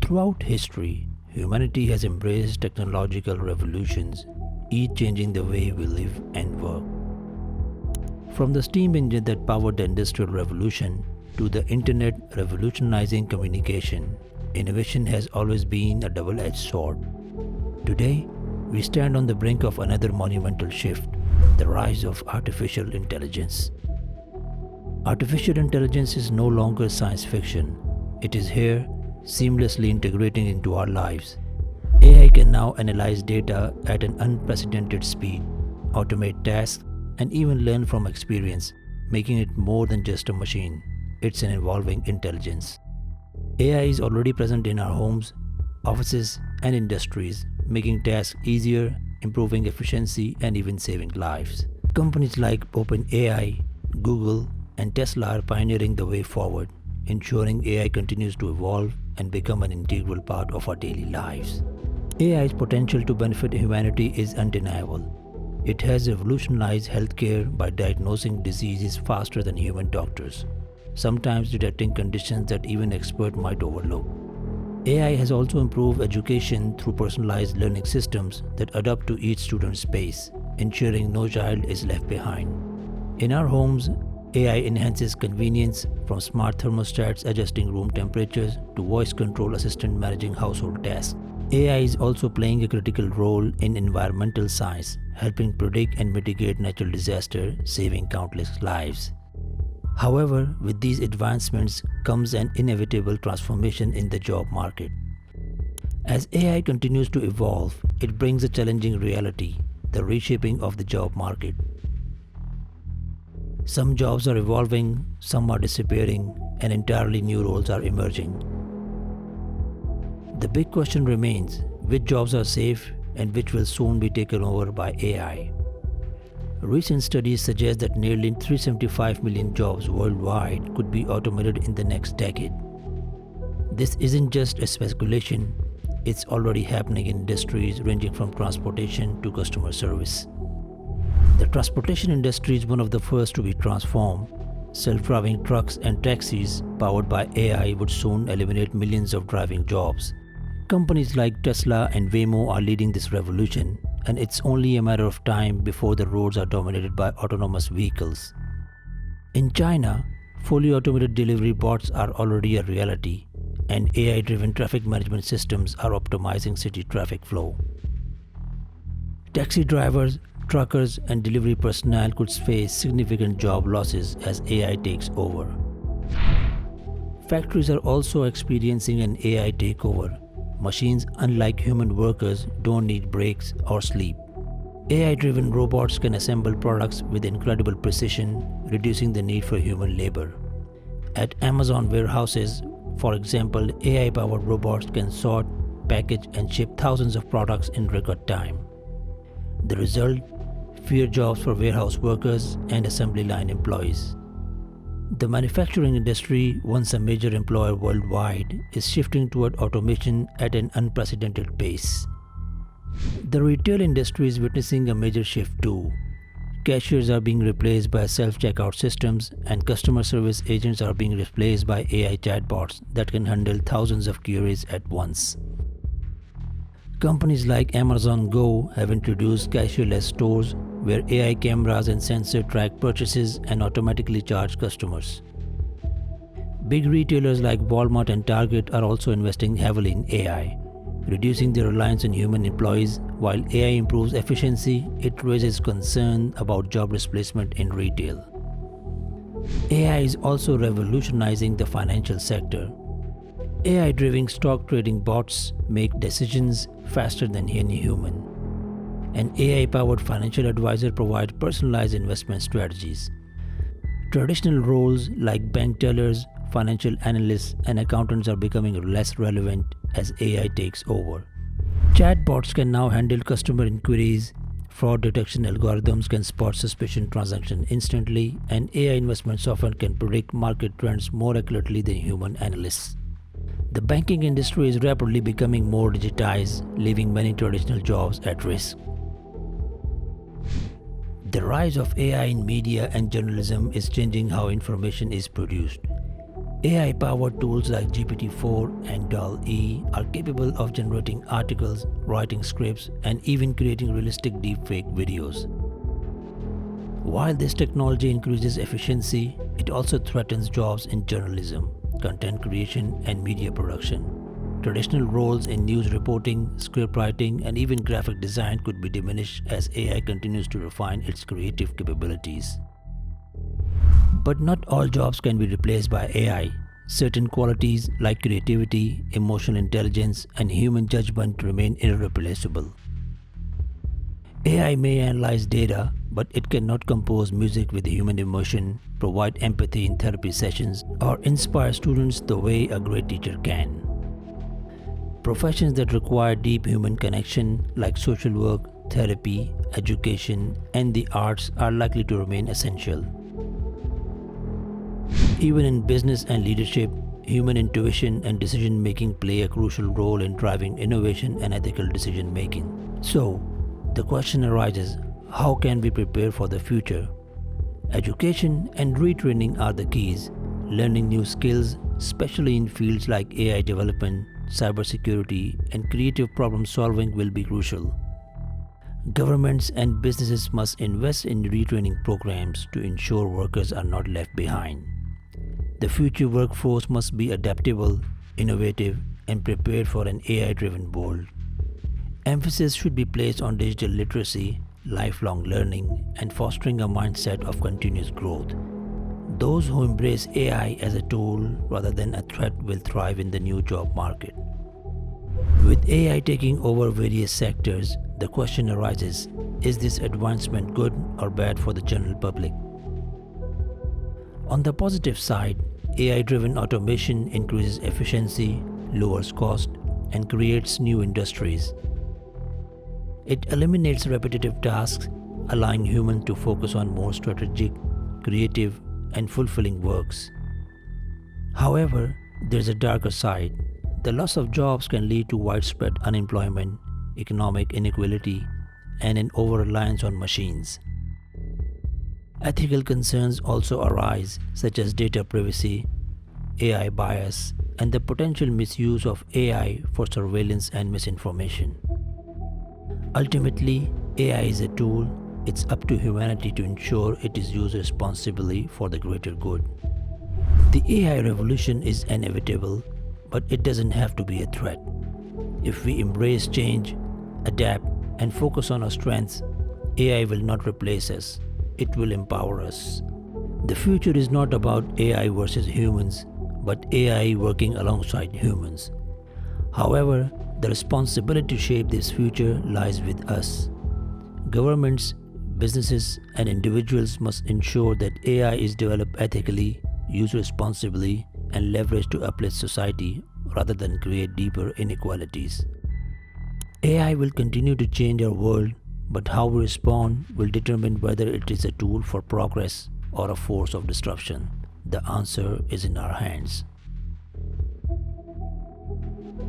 Throughout history, humanity has embraced technological revolutions, each changing the way we live and work. From the steam engine that powered the Industrial Revolution to the internet revolutionizing communication, innovation has always been a double-edged sword. Today, we stand on the brink of another monumental shift, the rise of artificial intelligence. Artificial intelligence is no longer science fiction. It is here, seamlessly integrating into our lives. AI can now analyze data at an unprecedented speed, automate tasks, and even learn from experience, making it more than just a machine. It's an evolving intelligence. AI is already present in our homes, offices, and industries, making tasks easier, improving efficiency, and even saving lives. Companies like OpenAI, Google, and Tesla are pioneering the way forward, ensuring AI continues to evolve and become an integral part of our daily lives. AI's potential to benefit humanity is undeniable. It has revolutionized healthcare by diagnosing diseases faster than human doctors, sometimes detecting conditions that even experts might overlook. AI has also improved education through personalized learning systems that adapt to each student's pace, ensuring no child is left behind. In our homes, AI enhances convenience, from smart thermostats adjusting room temperatures to voice control assistant managing household tasks. AI is also playing a critical role in environmental science, helping predict and mitigate natural disasters, saving countless lives. However, with these advancements comes an inevitable transformation in the job market. As AI continues to evolve, it brings a challenging reality, the reshaping of the job market. Some jobs are evolving, some are disappearing, and entirely new roles are emerging. The big question remains, which jobs are safe and which will soon be taken over by AI? Recent studies suggest that nearly 375 million jobs worldwide could be automated in the next decade. This isn't just a speculation, it's already happening in industries ranging from transportation to customer service. The transportation industry is one of the first to be transformed. Self-driving trucks and taxis powered by AI would soon eliminate millions of driving jobs. Companies like Tesla and Waymo are leading this revolution, and it's only a matter of time before the roads are dominated by autonomous vehicles. In China, fully automated delivery bots are already a reality, and AI-driven traffic management systems are optimizing city traffic flow. Taxi drivers, truckers, and delivery personnel could face significant job losses as AI takes over. Factories are also experiencing an AI takeover. Machines, unlike human workers, don't need breaks or sleep. AI-driven robots can assemble products with incredible precision, reducing the need for human labor. At Amazon warehouses, for example, AI-powered robots can sort, package, and ship thousands of products in record time. The result? Fewer jobs for warehouse workers and assembly line employees. The manufacturing industry, once a major employer worldwide, is shifting toward automation at an unprecedented pace. The retail industry is witnessing a major shift too. Cashiers are being replaced by self-checkout systems, and customer service agents are being replaced by AI chatbots that can handle thousands of queries at once. Companies like Amazon Go have introduced cashierless stores where AI cameras and sensors track purchases and automatically charge customers. Big retailers like Walmart and Target are also investing heavily in AI, reducing their reliance on human employees. While AI improves efficiency, it raises concern about job displacement in retail. AI is also revolutionizing the financial sector. AI-driven stock trading bots make decisions faster than any human. An AI-powered financial advisor provides personalized investment strategies. Traditional roles like bank tellers, financial analysts, and accountants are becoming less relevant as AI takes over. Chatbots can now handle customer inquiries, fraud detection algorithms can spot suspicious transactions instantly, and AI investment software can predict market trends more accurately than human analysts. The banking industry is rapidly becoming more digitized, leaving many traditional jobs at risk. The rise of AI in media and journalism is changing how information is produced. AI-powered tools like GPT-4 and DALL-E are capable of generating articles, writing scripts, and even creating realistic deepfake videos. While this technology increases efficiency, it also threatens jobs in journalism, content creation, and media production. Traditional roles in news reporting, script writing, and even graphic design could be diminished as AI continues to refine its creative capabilities. But not all jobs can be replaced by AI. Certain qualities like creativity, emotional intelligence, and human judgment remain irreplaceable. AI may analyze data, but it cannot compose music with human emotion, provide empathy in therapy sessions, or inspire students the way a great teacher can. Professions that require deep human connection, like social work, therapy, education, and the arts, are likely to remain essential. Even in business and leadership, human intuition and decision-making play a crucial role in driving innovation and ethical decision-making. So, the question arises, how can we prepare for the future? Education and retraining are the keys. Learning new skills, especially in fields like AI development, cybersecurity, and creative problem solving, will be crucial. Governments and businesses must invest in retraining programs to ensure workers are not left behind. The future workforce must be adaptable, innovative, and prepared for an AI-driven world. Emphasis should be placed on digital literacy, lifelong learning, and fostering a mindset of continuous growth. Those who embrace AI as a tool rather than a threat will thrive in the new job market. With AI taking over various sectors, the question arises, is this advancement good or bad for the general public? On the positive side, AI-driven automation increases efficiency, lowers cost, and creates new industries. It eliminates repetitive tasks, allowing humans to focus on more strategic, creative, and fulfilling works. However, there's a darker side. The loss of jobs can lead to widespread unemployment, economic inequality, and an over-reliance on machines. Ethical concerns also arise, such as data privacy, AI bias, and the potential misuse of AI for surveillance and misinformation. Ultimately, AI is a tool. It's up to humanity to ensure it is used responsibly for the greater good. The AI revolution is inevitable, but it doesn't have to be a threat. If we embrace change, adapt, and focus on our strengths, AI will not replace us. It will empower us. The future is not about AI versus humans, but AI working alongside humans. However, the responsibility to shape this future lies with us. Governments, businesses, and individuals must ensure that AI is developed ethically, used responsibly, and leveraged to uplift society rather than create deeper inequalities. AI will continue to change our world, but how we respond will determine whether it is a tool for progress or a force of disruption. The answer is in our hands.